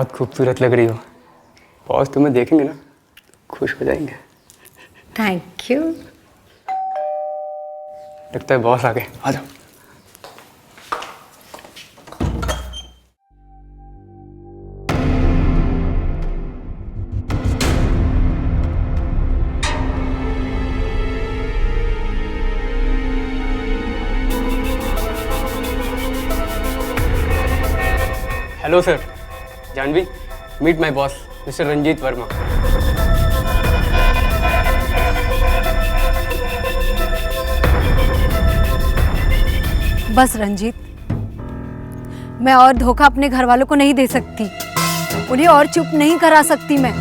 बहुत खूबसूरत लग रही हो। बॉस तुम्हें देखेंगे ना खुश हो जाएंगे। Thank you. लगता है बॉस आ गए, आ जाओ। Hello sir, Janvi, meet my boss mister Ranjit Verma. बस रंजीत, मैं और धोखा अपने घर वालों को नहीं दे सकती, उन्हें और चुप नहीं करा सकती। मैं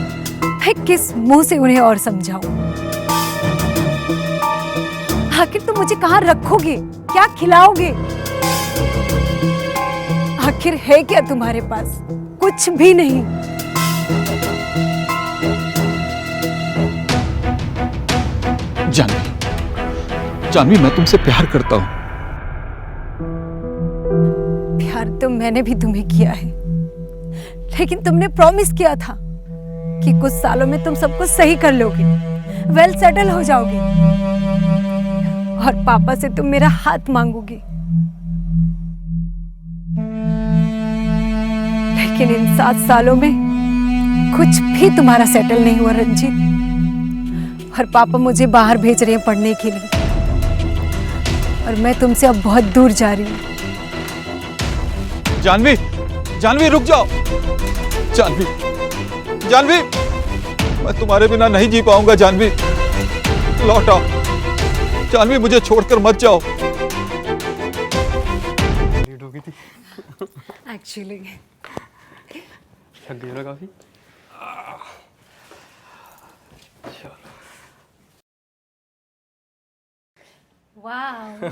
किस मुंह से उन्हें और समझाऊं? आखिर तुम मुझे कहाँ रखोगे, क्या खिलाओगे? आखिर है क्या तुम्हारे पास? कुछ भी नहीं। जानवी, मैं तुमसे प्यार करता हूं। प्यार तो मैंने भी तुम्हें किया है, लेकिन तुमने प्रॉमिस किया था कि कुछ सालों में तुम सब कुछ सही कर लोगे, वेल सेटल हो जाओगे और पापा से तुम मेरा हाथ मांगोगे। लेकिन इन 7 सालों में कुछ भी तुम्हारा सेटल नहीं हुआ रंजीत, और पापा मुझे बाहर भेज रहे हैं पढ़ने के लिए, और मैं तुमसे अब बहुत दूर जा रही हूँ। जानवी रुक जाओ। जानवी, मैं तुम्हारे बिना नहीं जी पाऊंगा। जानवी, लौट आओ। जानवी, मुझे छोड़कर मत जाओ। लेट हो गई थी एक्चुअली थक गई ना काफी। वाह।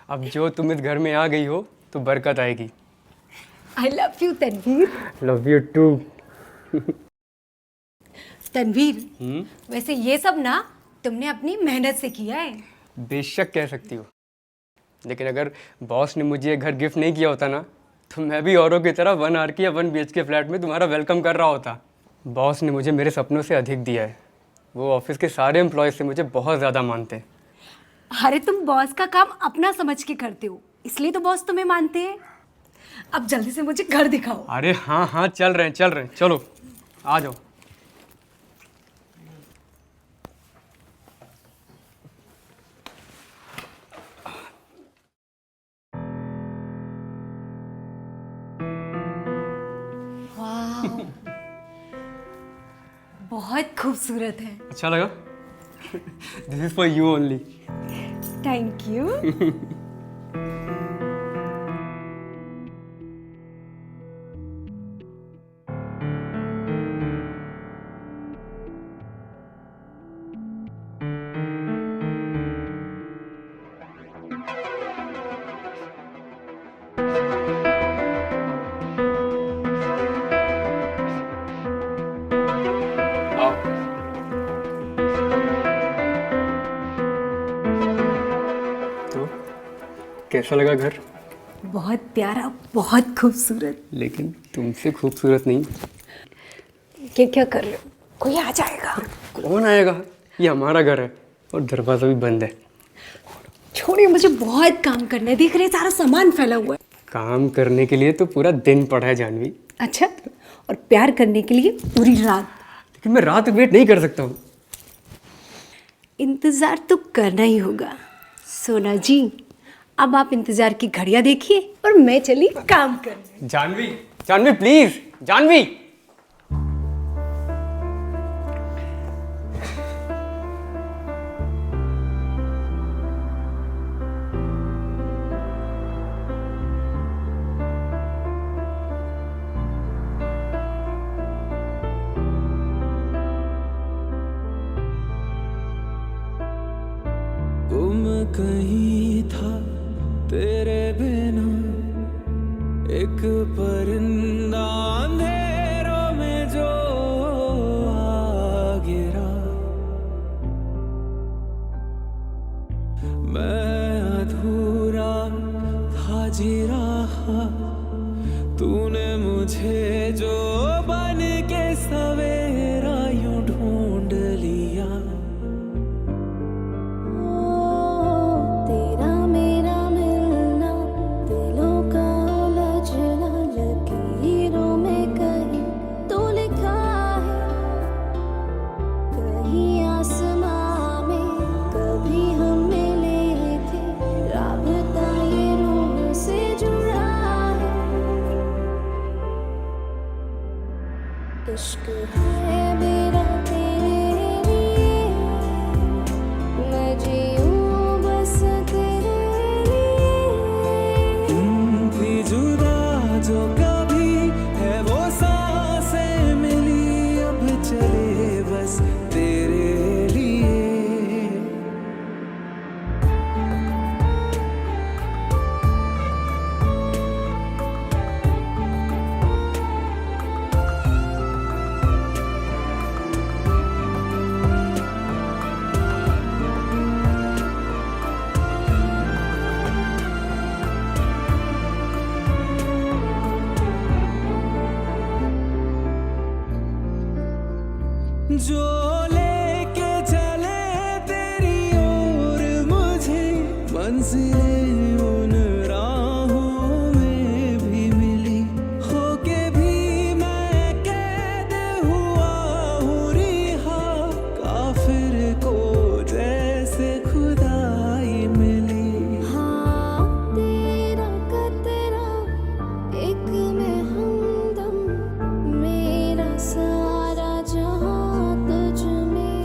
अब जो तुम इस घर में आ गई हो तो बरकत आएगी। I love you Tanveer. Love you too. Tanveer, वैसे ये सब ना तुमने अपनी मेहनत से किया है। बेशक कह सकती हो, लेकिन अगर बॉस ने मुझे ये घर गिफ्ट नहीं किया होता ना तो मैं भी औरों की तरह 1 RK या 1 BHK फ्लैट में तुम्हारा वेलकम कर रहा होता। बॉस ने मुझे मेरे सपनों से अधिक दिया है। वो ऑफिस के सारे एम्प्लॉयज़ से मुझे बहुत ज़्यादा मानते हैं। अरे तुम बॉस का काम अपना समझ के करते हो, इसलिए तो बॉस तुम्हें मानते हैं। अब जल्दी से मुझे घर दिखाओ। अरे हाँ, चल रहे हैं, चलो आ जाओ। बहुत खूबसूरत है। अच्छा लगा? This is for you only. Thank you. तो कैसा लगा घर? बहुत प्यारा, बहुत खूबसूरत। लेकिन तुमसे खूबसूरत नहीं। क्या कर रहे हो? कोई आ जाएगा। कौन आएगा? ये हमारा घर है और दरवाजा भी बंद है। छोड़िए, मुझे बहुत काम करना है। देख रहे सारा सामान फैला हुआ है। काम करने के लिए तो पूरा दिन पड़ा है जानवी। अच्छा, और प्यार करने के लिए पूरी रात। लेकिन मैं रात वेट नहीं कर सकता हूँ। इंतजार तो करना ही होगा। सोना जी, अब आप इंतजार की घड़ियां देखिए और मैं चली काम करने। जानवी प्लीज, जानवी। गुम कहीं था तेरे बिना एक परिंदा अंधेरों में जो आ गिरा। मैं अधूरा था जी रहा, तूने मुझे मुझे जो बन के सवेरा यूं ढूंढ लिया। तेरा मेरा मिलना, दिलों का उलझना, लकीरों में कहीं तो लिखा है, कहीं आसमां में कभी हम मिले थे, राबता ये रूह से जुड़ा है। इश्क है मेरा तेरे लिए, मैं जीऊं बस तेरे लिए। थी जुदा जो कभी है वो सांसें मिली, अब चले बस तेरे लिए। जो लेके चले तेरी ओर मुझे, मंजिलें उन राहों में भी मिली, होके भी मैं कैद हुआ हूँ रिहा, काफिर को जैसे खुदाई मिली। हाँ तेरा कतरा एक में हमदम, मेरा सारा जहां तुझ में।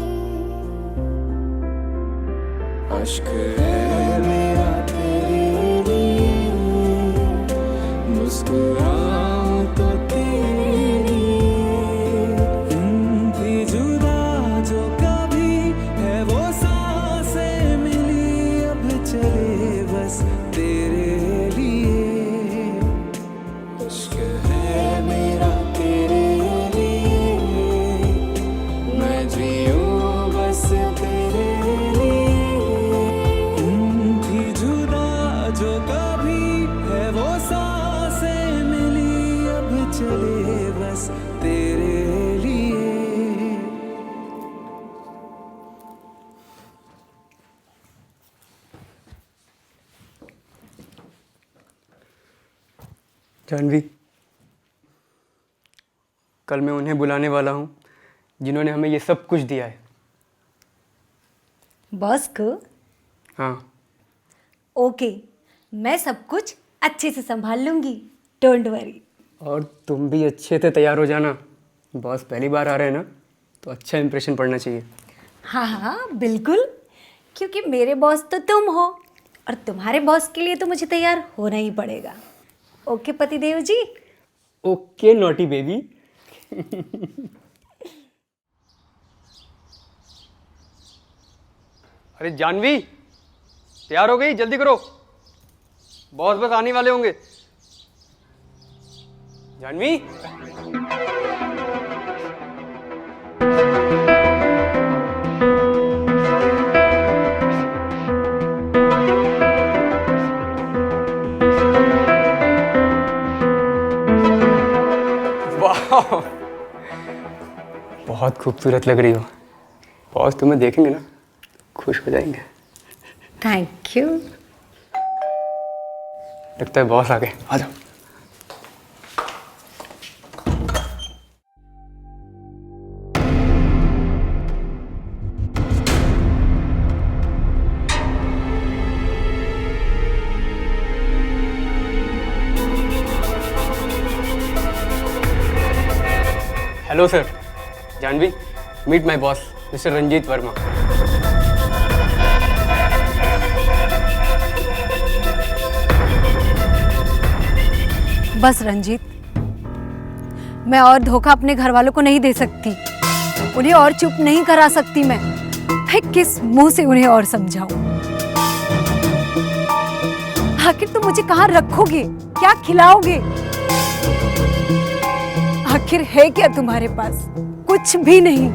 अश्क है मेरा तेरे लिए, मुस्कुराऊं तो तेरे लिए। थी जुदा जो कभी है वो सांसें मिली, अब चले बस तेरे लिए। इश्क है मेरा तेरे लिए, मैं जीऊं बस तेरे लिए। थी जुदा जो कभी है वो सांसें मिली, अब चले बस तेरे लिए। जानवी, कल मैं उन्हें बुलाने वाला हूँ जिन्होंने हमें ये सब कुछ दिया है। बॉस को? हाँ। ओके, मैं सब कुछ अच्छे से संभाल लूंगी, डोंट वरी। और तुम भी अच्छे से तैयार हो जाना, बॉस पहली बार आ रहे हैं ना, तो अच्छा इंप्रेशन पड़ना चाहिए। हाँ हाँ बिल्कुल, क्योंकि मेरे बॉस तो तुम हो और तुम्हारे बॉस के लिए तो मुझे तैयार होना ही पड़ेगा। ओके पतिदेव जी। Okay naughty baby. अरे जानवी, तैयार हो गई? जल्दी करो, बॉस बस आने वाले होंगे। जानवी, वाह, बहुत खूबसूरत लग रही हो। बॉस तुम्हें देखेंगे ना, खुश हो जाएंगे। Thank you. लगता है बॉस आ गए, आ जाओ। Hello sir, Janvi, meet my boss mister Ranjit Verma. बस रंजीत, मैं और धोखा अपने घर वालों को नहीं दे सकती, उन्हें और चुप नहीं करा सकती। मैं किस मुंह से उन्हें और समझाऊं? आखिर तुम मुझे कहाँ रखोगे, क्या खिलाओगे? आखिर है क्या तुम्हारे पास? कुछ भी नहीं।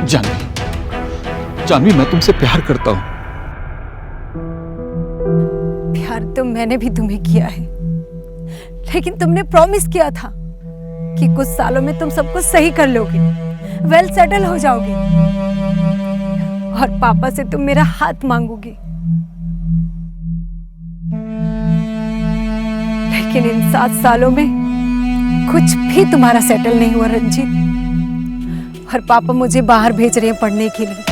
जानवी, जानवी, मैं तुमसे प्यार करता हूं। प्यार प्यार तो मैंने भी तुम्हें किया है, लेकिन तुमने प्रॉमिस किया था कि कुछ सालों में तुम सब कुछ सही कर लोगे, वेल सेटल हो जाओगे और पापा से तुम मेरा हाथ मांगोगे। लेकिन इन 7 सालों में कुछ भी तुम्हारा सेटल नहीं हुआ रंजीत, और पापा मुझे बाहर भेज रहे हैं पढ़ने के लिए,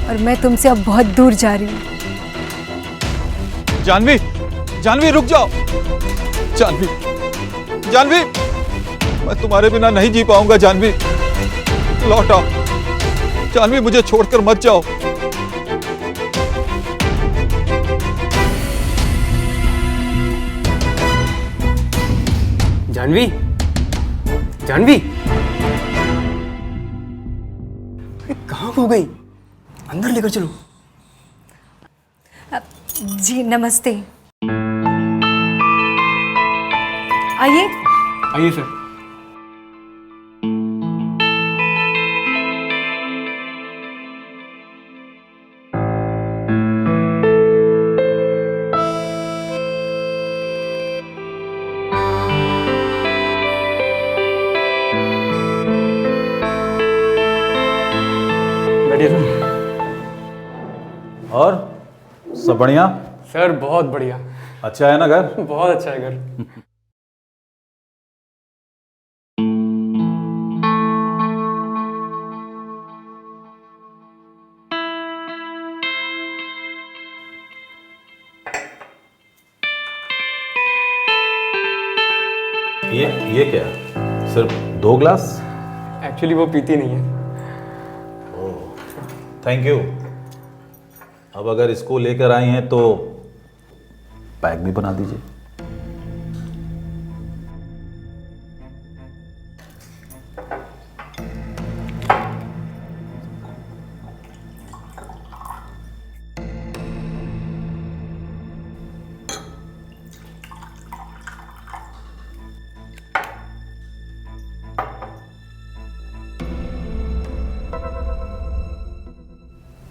और मैं तुमसे अब बहुत दूर जा रही हूँ। जानवी, जानवी रुक जाओ। जानवी, जानवी, मैं तुम्हारे बिना नहीं जी पाऊंगा। जानवी लौट आओ। जानवी मुझे छोड़कर मत जाओ। जानवी, जानवी, अरे कहाँ खो गई? अंदर लेकर चलो। जी नमस्ते, आइए। आइए सर। बैठिए सर। और सब बढ़िया? सर बहुत बढ़िया। अच्छा है ना घर? बहुत अच्छा है घर। ये क्या? सिर्फ 2 ग्लास? एक्चुअली वो पीती नहीं है। Thank you. अब अगर इसको लेकर आई हैं तो पैक भी बना दीजिए।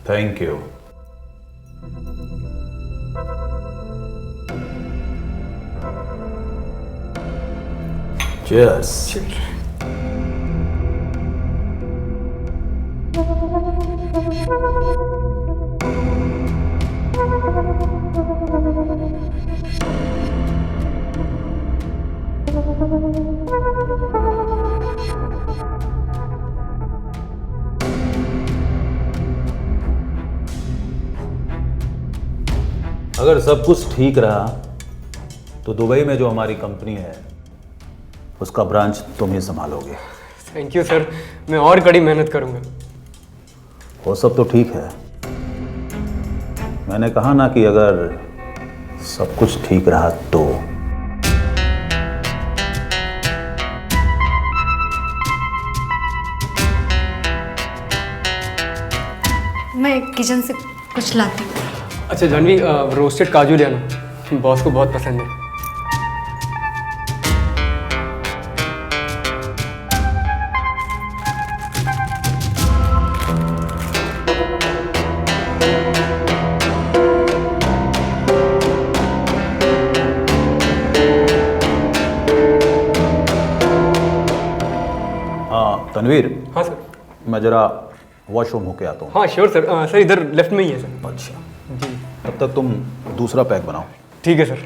Thank you. Cheers. अगर सब कुछ ठीक रहा तो दुबई में जो हमारी कंपनी है उसका ब्रांच तुम ही संभालोगे। थैंक यू सर, मैं और कड़ी मेहनत करूंगा। वो सब तो ठीक है, मैंने कहा ना कि अगर सब कुछ ठीक रहा तो। मैं किचन से कुछ लाती हूँ। अच्छा जानवी, रोस्टेड काजू ले आना, बॉस को बहुत पसंद है। तनवीर, हाँ सर। मैं जरा वॉशरूम होके आता हूँ। हाँ श्योर सर। सर इधर लेफ्ट में ही है सर। अच्छा, जी तब तक तुम दूसरा पैक बनाओ। ठीक है सर।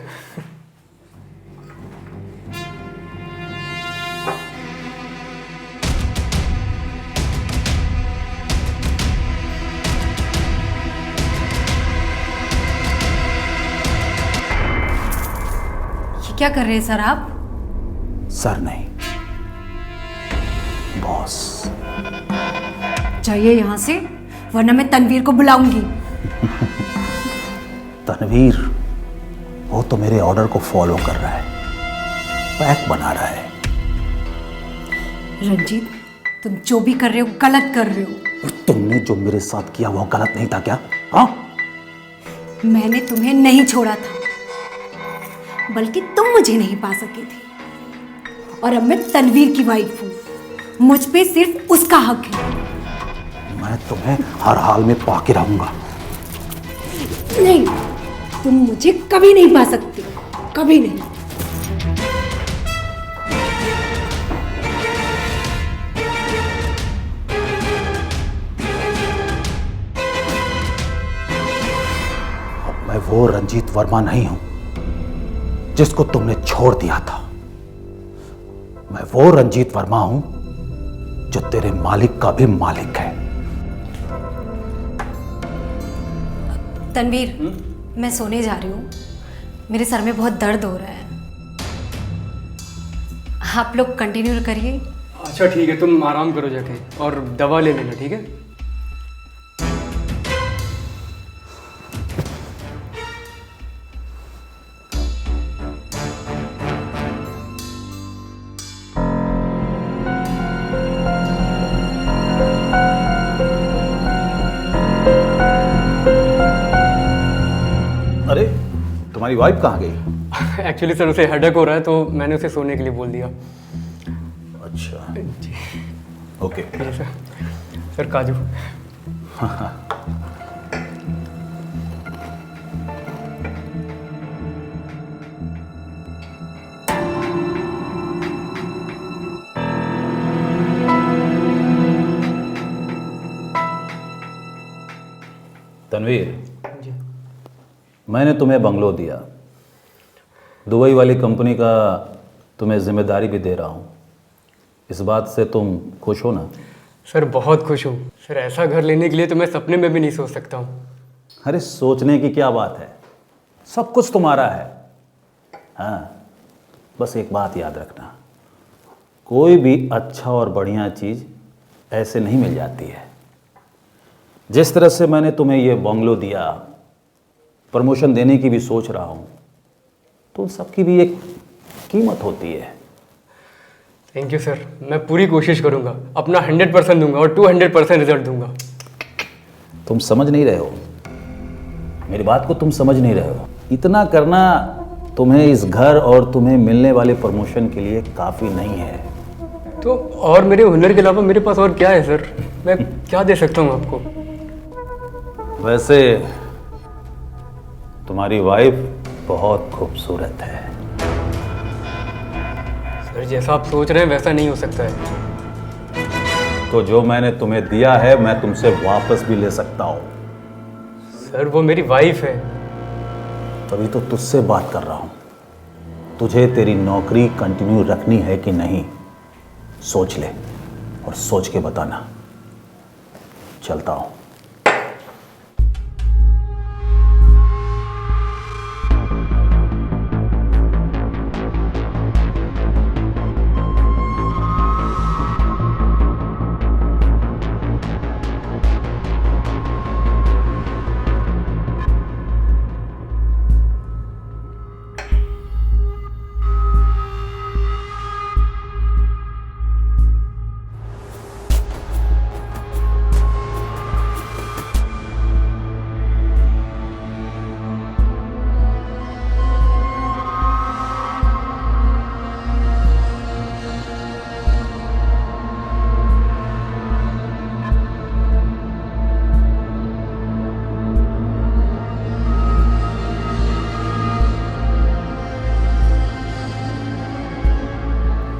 ये क्या कर रहे हैं सर आप? सर नहीं, बॉस। जाइए यहाँ से, वरना मैं तनवीर को बुलाऊंगी। तनवीर, वो तो मेरे ऑर्डर को फॉलो कर रहा है, पैक बना रहा है। रंजीत, तुम जो भी कर रहे हो गलत कर रहे हो। तुमने जो मेरे साथ किया वो गलत नहीं था क्या? हाँ, मैंने तुम्हें नहीं छोड़ा था, बल्कि तुम मुझे नहीं पा सके थे, और अब मैं तनवीर की वाइफ हूँ, मुझ पे सिर्फ उसका हक है। मैं तुम्हें हर हाल में पाके रहूंगा। नहीं, तुम मुझे कभी नहीं पा सकती, कभी नहीं। मैं वो रंजीत वर्मा नहीं हूं जिसको तुमने छोड़ दिया था। मैं वो रंजीत वर्मा हूं जो तेरे मालिक का भी मालिक है। तनवीर, मैं सोने जा रही हूँ, मेरे सर में बहुत दर्द हो रहा है। आप लोग कंटिन्यू करिए। अच्छा ठीक है, तुम आराम करो जाके और दवा ले लेना, ठीक है? अरे तुम्हारी वाइफ कहाँ गई? एक्चुअली सर उसे हेडेक हो रहा है तो मैंने उसे सोने के लिए बोल दिया। अच्छा, ओके। सर काजू। तनवीर, मैंने तुम्हें बंगलो दिया, दुबई वाली कंपनी का तुम्हें जिम्मेदारी भी दे रहा हूँ। इस बात से तुम खुश हो ना? सर बहुत खुश हूँ सर, ऐसा घर लेने के लिए तो मैं सपने में भी नहीं सोच सकता हूँ। अरे सोचने की क्या बात है, सब कुछ तुम्हारा है। हाँ, बस एक बात याद रखना, कोई भी अच्छा और बढ़िया चीज़ ऐसे नहीं मिल जाती है। जिस तरह से मैंने तुम्हें ये बंगलो दिया, प्रमोशन देने की भी सोच रहा हूँ, तो उन सबकी भी एक कीमत होती है। थैंक यू सर, मैं पूरी कोशिश करूँगा, अपना 100% दूंगा और 200% रिजल्ट दूंगा। तुम समझ नहीं रहे हो, मेरी बात को तुम समझ नहीं रहे हो। इतना करना तुम्हें इस घर और तुम्हें मिलने वाले प्रमोशन के लिए काफ़ी नहीं है। तो और मेरे हुनर के अलावा मेरे पास और क्या है सर? मैं क्या दे सकता हूँ आपको? वैसे तुम्हारी वाइफ बहुत खूबसूरत है। सर जैसा आप सोच रहे हैं वैसा नहीं हो सकता है। तो जो मैंने तुम्हें दिया है मैं तुमसे वापस भी ले सकता हूँ। सर वो मेरी वाइफ है। तभी तो तुझसे बात कर रहा हूँ। तुझे तेरी नौकरी कंटिन्यू रखनी है कि नहीं, सोच ले और सोच के बताना। चलता हूँ।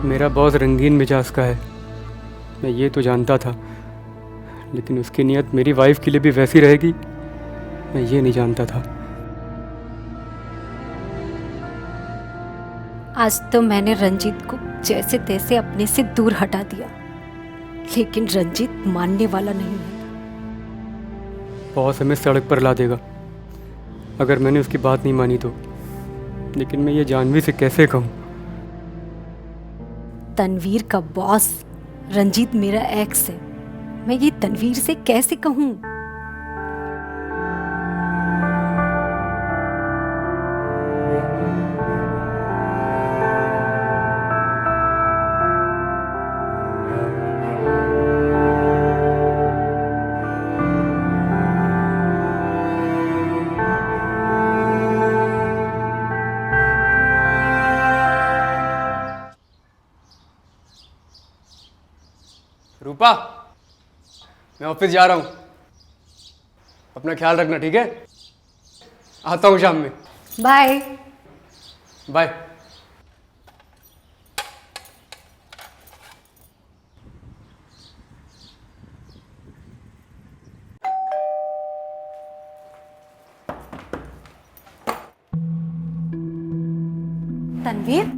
मेरा बॉस रंगीन मिजाज का है, मैं ये तो जानता था, लेकिन उसकी नीयत मेरी वाइफ के लिए भी वैसी रहेगी, मैं ये नहीं जानता था। आज तो मैंने रंजीत को जैसे तैसे अपने से दूर हटा दिया, लेकिन रंजीत मानने वाला नहीं है। बॉस हमें सड़क पर ला देगा अगर मैंने उसकी बात नहीं मानी तो, लेकिन मैं ये जानवी से कैसे कहूँ? तनवीर का बॉस रंजीत मेरा एक्स है, मैं ये तनवीर से कैसे कहूँ? रूपा, मैं ऑफिस जा रहा हूँ, अपना ख्याल रखना, ठीक है? आता हूँ शाम में। बाय। बाय। तनवीर,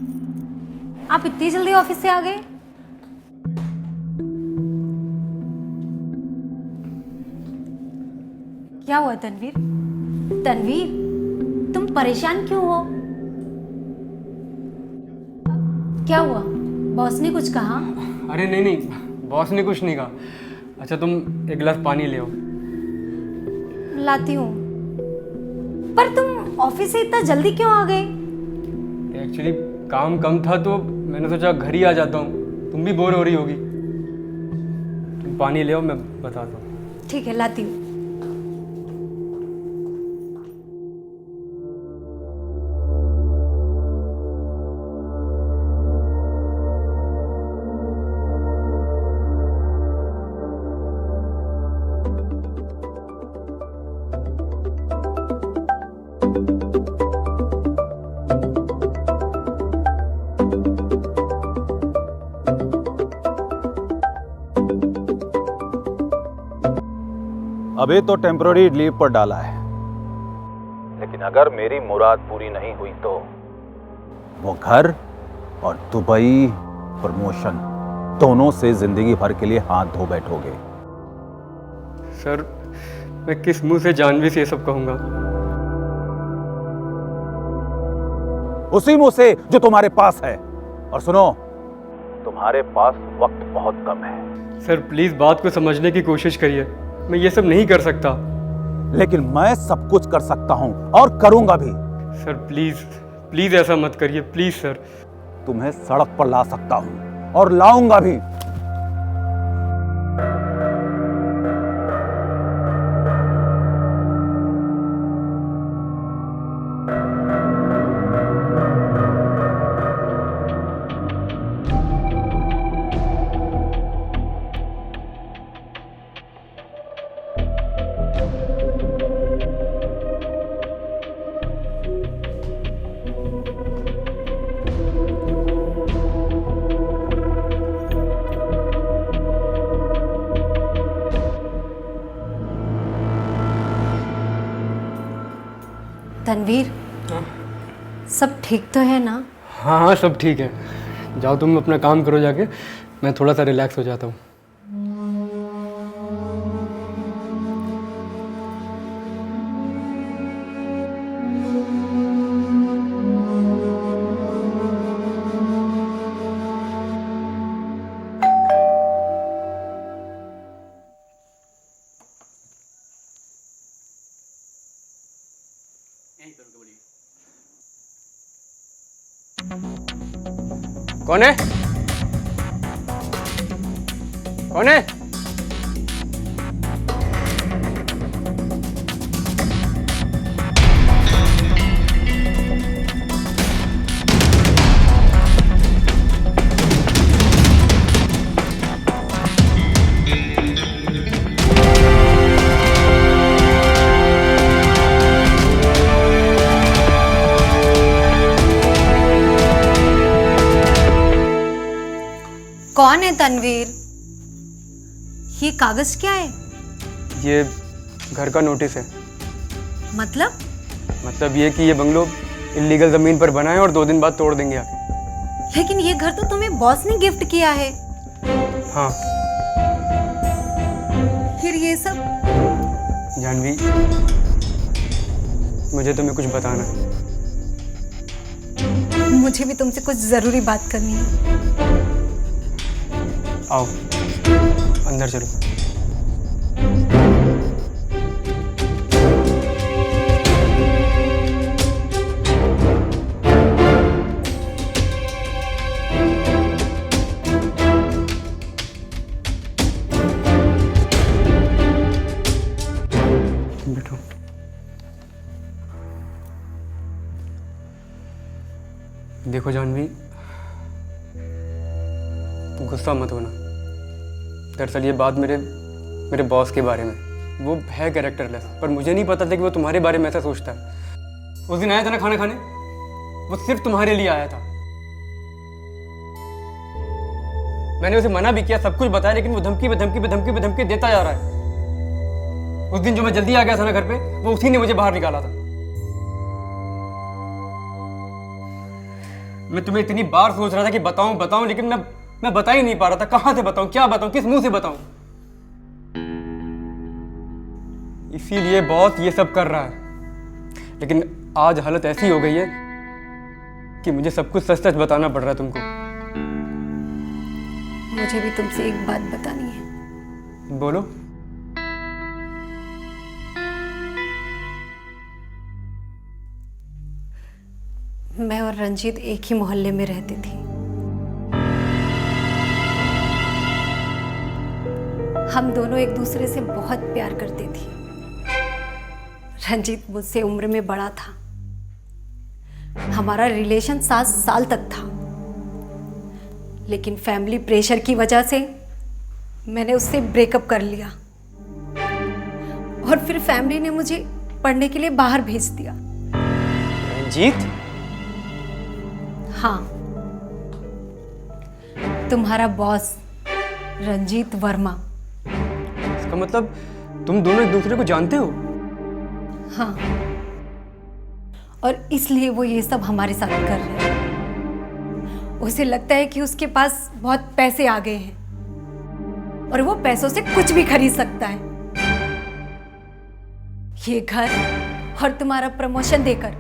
आप इतनी जल्दी ऑफिस से आ गए? क्या हुआ तनवीर? तनवीर, तुम परेशान क्यों हो? क्या हुआ? बॉस ने कुछ कहा? अरे नहीं नहीं, बॉस ने कुछ नहीं कहा। अच्छा तुम एक गिलास पानी ले आओ। लाती हूँ। पर तुम ऑफिस से इतना जल्दी क्यों आ गए? एक्चुअली काम कम था तो मैंने सोचा घर ही आ जाता हूँ, तुम भी बोर हो रही होगी। तुम पानी ले आओ, मैं बताता हूँ। ठीक है, लाती हूँ। अभी तो टेम्पररी लीव पर डाला है, लेकिन अगर मेरी मुराद पूरी नहीं हुई तो वो घर और दुबई प्रमोशन दोनों से जिंदगी भर के लिए हाथ धो बैठोगे। सर मैं किस मुंह से जानवी से ये सब कहूँगा? उसी मुंह से जो तुम्हारे पास है। और सुनो, तुम्हारे पास वक्त बहुत कम है। सर प्लीज़ बात को समझने की कोशिश करिए, मैं ये सब नहीं कर सकता। लेकिन मैं सब कुछ कर सकता हूं और करूंगा भी। सर प्लीज़ प्लीज़ ऐसा मत करिए, प्लीज़ सर। तुम्हें सड़क पर ला सकता हूं और लाऊंगा भी। तनवीर, सब ठीक तो है ना? हाँ हाँ सब ठीक है, जाओ तुम अपना काम करो जाके, मैं थोड़ा सा रिलैक्स हो जाता हूँ। कौन है? कौन है? कौन है तनवीर? ये कागज क्या है? ये घर का नोटिस है। मतलब ये कि ये बंगलो इल्लीगल जमीन पर बना है और 2 दिन बाद तोड़ देंगे आके। लेकिन ये घर तो तुम्हें बॉस ने गिफ्ट किया है। हाँ फिर ये सब? जानवी, मुझे तुम्हें कुछ बताना है। मुझे भी तुमसे कुछ जरूरी बात करनी है। आओ अंदर चलो। बैठो। देखो जानवी, गुस्सा मत होना। दरअसल ये बात मेरे बॉस के बारे में। वो है कैरेक्टरलेस, पर मुझे नहीं पता था कि वो तुम्हारे बारे में ऐसा सोचता है। उस दिन आया था ना खाना खाने, वो सिर्फ तुम्हारे लिए आया था। मैंने उसे मना भी किया, सब कुछ बताया, लेकिन वो धमकी पे धमकी पे धमकी पे धमकी देता जा रहा है। उस दिन जो मैं जल्दी आ गया था ना घर पे, वो उसी ने मुझे बाहर निकाला था। मैं तुम्हें इतनी बार सोच रहा था कि बताऊं बताऊं, लेकिन मैं बता ही नहीं पा रहा था। कहां से बताऊं, क्या बताऊं, किस मुंह से बताऊं। इसीलिए बॉस ये सब कर रहा है। लेकिन आज हालत ऐसी हो गई है कि मुझे सब कुछ सच सच बताना पड़ रहा है तुमको। मुझे भी तुमसे एक बात बतानी है। बोलो। मैं और रंजीत एक ही मोहल्ले में रहती थी। हम दोनों एक दूसरे से बहुत प्यार करते थे। रंजीत मुझसे उम्र में बड़ा था। हमारा रिलेशन 7 साल तक था, लेकिन फैमिली प्रेशर की वजह से मैंने उससे ब्रेकअप कर लिया। और फिर फैमिली ने मुझे पढ़ने के लिए बाहर भेज दिया। रंजीत? हाँ, तुम्हारा बॉस रंजीत वर्मा। इसका मतलब तुम दोनों एक दूसरे को जानते हो? हाँ, और इसलिए वो ये सब हमारे साथ कर रहे हैं। उसे लगता है कि उसके पास बहुत पैसे आ गए हैं और वो पैसों से कुछ भी खरीद सकता है। ये घर और तुम्हारा प्रमोशन देकर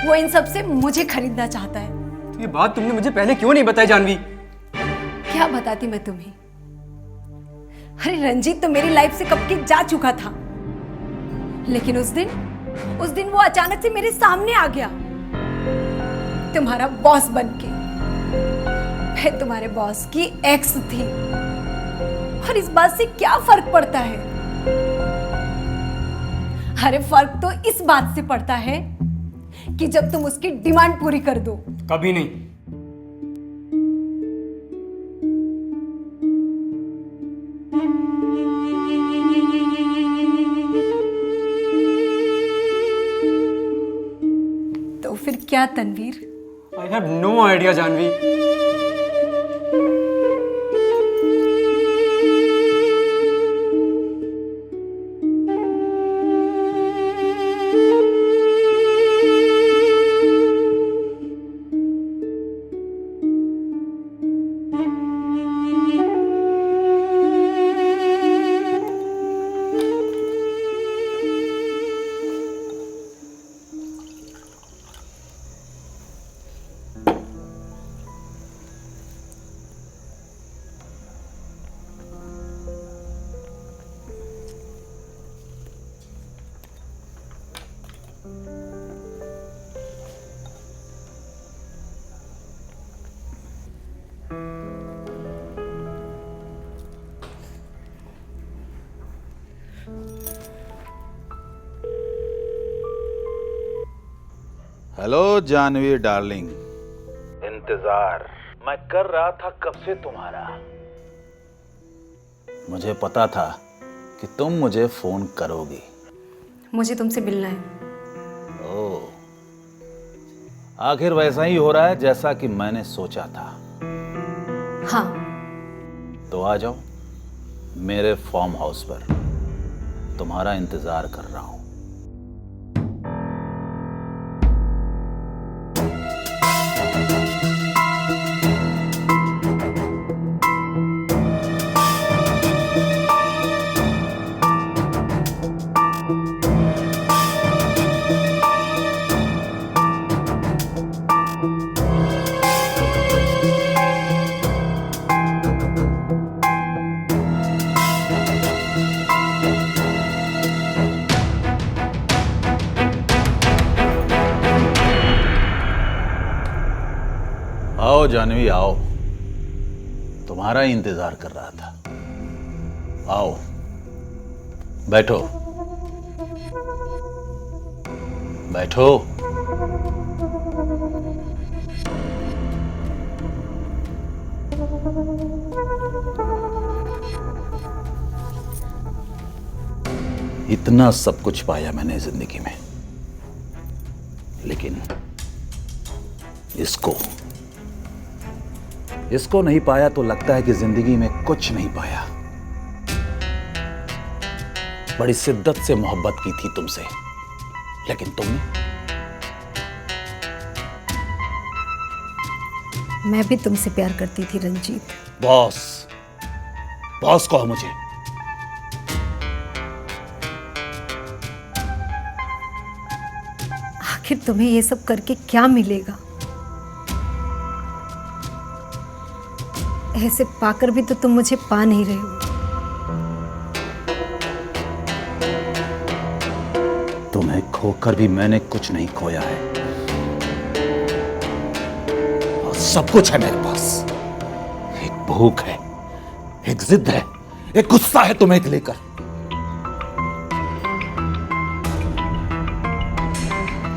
वो इन सब से मुझे खरीदना चाहता है। तो ये बात तुमने मुझे पहले क्यों नहीं बताई जानवी? क्या बताती मैं तुम्हें? अरे रंजीत तो मेरी लाइफ से कब की जा चुका था, लेकिन उस दिन वो अचानक से मेरे सामने आ गया, तुम्हारा बॉस बनके। मैं तुम्हारे बॉस की एक्स थी, और इस बात से क्या फर्क पड़ता है? अरे फर्क तो इस बात से पड़ता है कि जब तुम उसकी डिमांड पूरी कर दो। कभी नहीं। तो फिर क्या Tanveer? I have no idea Janvi. Hello Janvi darling, इंतजार मैं कर रहा था कब से तुम्हारा। मुझे पता था कि तुम मुझे फोन करोगी। मुझे तुमसे मिलना है। ओह, आखिर वैसा ही हो रहा है जैसा कि मैंने सोचा था। हाँ, तो आ जाओ मेरे फार्म हाउस पर, तुम्हारा इंतजार कर रहा हूं। आओ जानवी आओ, तुम्हारा ही इंतजार कर रहा था। आओ बैठो बैठो। इतना सब कुछ पाया मैंने जिंदगी में, लेकिन इसको नहीं पाया तो लगता है कि जिंदगी में कुछ नहीं पाया। बड़ी शिद्दत से मोहब्बत की थी तुमसे, लेकिन तुमने। मैं भी तुमसे प्यार करती थी रंजीत। बॉस बॉस कहो मुझे। आखिर तुम्हें ये सब करके क्या मिलेगा? ऐसे पाकर भी तो तुम मुझे पा नहीं रहे हो। तुम्हें खोकर भी मैंने कुछ नहीं खोया है, और सब कुछ है मेरे पास। एक भूख है, एक जिद है, एक गुस्सा है तुम्हें लेकर।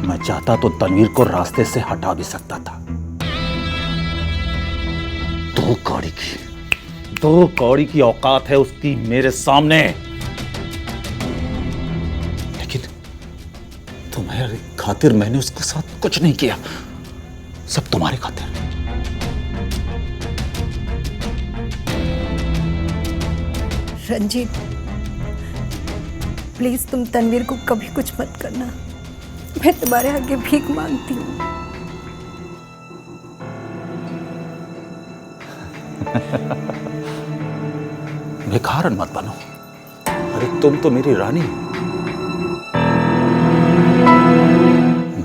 मैं चाहता तो तनवीर को रास्ते से हटा भी सकता था। दो कौड़ी की औकात है उसकी मेरे सामने, लेकिन तुम्हारे खातिर मैंने उसके साथ कुछ नहीं किया, सब तुम्हारे खातिर। रंजीत, प्लीज तुम तनवीर को कभी कुछ मत करना। मैं तुम्हारे आगे भीख मांगती हूँ। भिखारन मत बनो। अरे तुम तो मेरी रानी हो।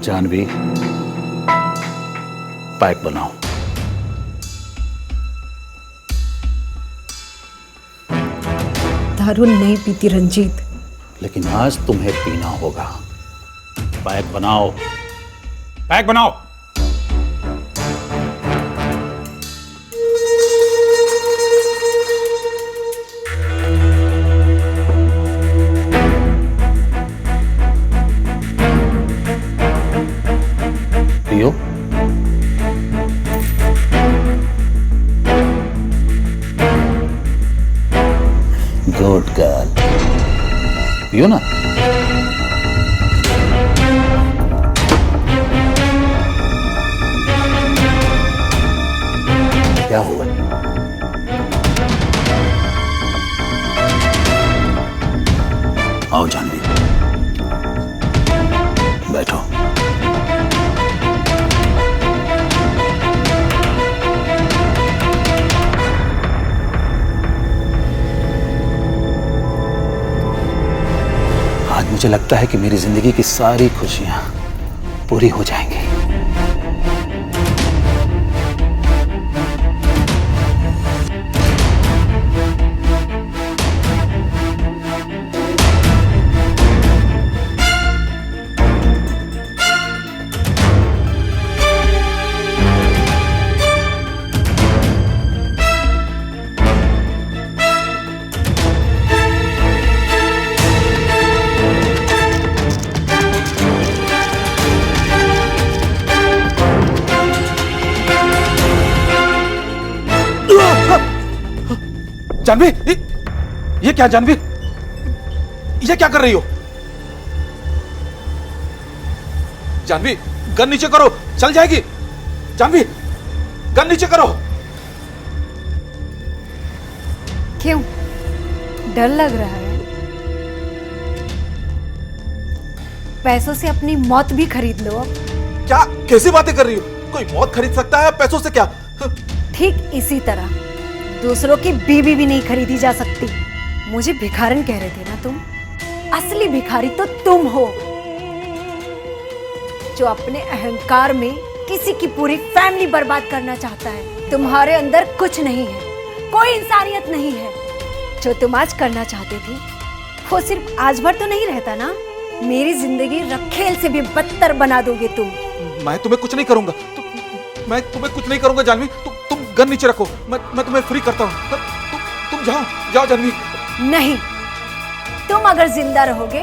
जानवी, पैक बनाओ। दारू नहीं पीती रंजीत। लेकिन आज तुम्हें पीना होगा। पैक बनाओ, पैक बनाओ। पियो। गुड गर्ल, पियो ना। क्या हुआ? आओ जानवी, बैठो। आज मुझे लगता है कि मेरी जिंदगी की सारी खुशियां पूरी हो जाएंगी। जानवी, ये क्या जानवी? ये क्या कर रही हो? जानवी, गन नीचे करो, चल जाएगी। जानवी, गन नीचे करो। क्यों? डर लग रहा है? पैसों से अपनी मौत भी खरीद लो अब। क्या कैसी बातें कर रही हो? कोई मौत खरीद सकता है पैसों से? क्या? ठीक इसी तरह दूसरों की बीवी भी नहीं खरीदी जा सकती। मुझे भिखारन कह रहे थे ना तुम? असली भिखारी तो तुम हो, जो अपने अहंकार में किसी की पूरी फैमिली बर्बाद करना चाहता है। तुम्हारे अंदर कुछ नहीं है, कोई इंसानियत नहीं है। जो तुम आज करना चाहते थे वो सिर्फ आज भर तो नहीं रहता ना। मेरी जिंदगी रखेल से भी बदतर बना दोगे तुम। मैं तुम्हें कुछ नहीं करूंगा। मैं तुम्हें कुछ नहीं करूंगा जानवी। तुम गन नीचे रखो, मैं तुम्हें फ्री करता हूँ। तुम जाओ जानवी। नहीं, तुम अगर जिंदा रहोगे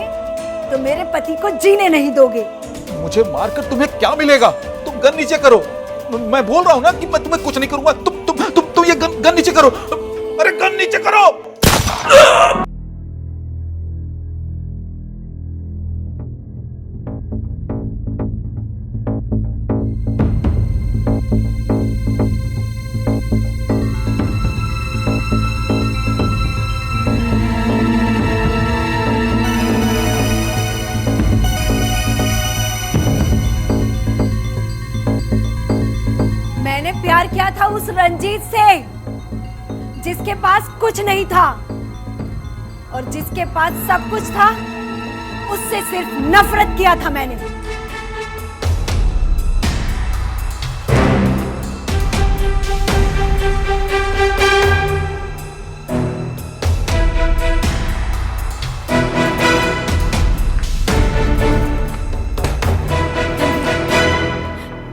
तो मेरे पति को जीने नहीं दोगे। मुझे मारकर तुम्हें क्या मिलेगा? तुम गन नीचे करो। मैं बोल रहा हूँ ना कि मैं तुम्हें कुछ नहीं करूंगा। तुम ये गन नीचे करो। अरे गन नीचे करो। मैंने प्यार किया था उस रंजीत से, जिसके पास कुछ नहीं था, और जिसके पास सब कुछ था उससे सिर्फ नफरत किया था मैंने।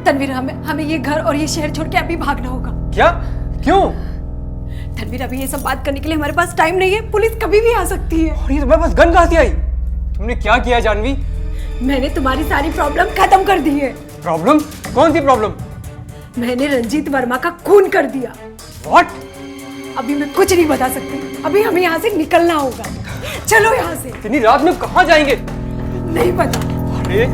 तनवीर, हमें ये घर और ये शहर छोड़ के अभी भागना होगा। क्या? क्यों? तनवीर, अभी ये सब बात करने के लिए हमारे पास टाइम नहीं है। पुलिस कभी भी आ सकती है। और ये तुम्हारे पास गन कहाँ से आई? तुमने क्या किया जानवी? मैंने तुम्हारी सारी प्रॉब्लम खत्म कर दी है। प्रॉब्लम? कौन सी प्रॉब्लम? मैंने रंजीत वर्मा का खून कर दिया। व्हाट? अभी मैं कुछ नहीं बता सकती। अभी हमें यहाँ से निकलना होगा। चलो यहाँ से। इतनी रात में कहाँ जाएंगे? नहीं पता। अरे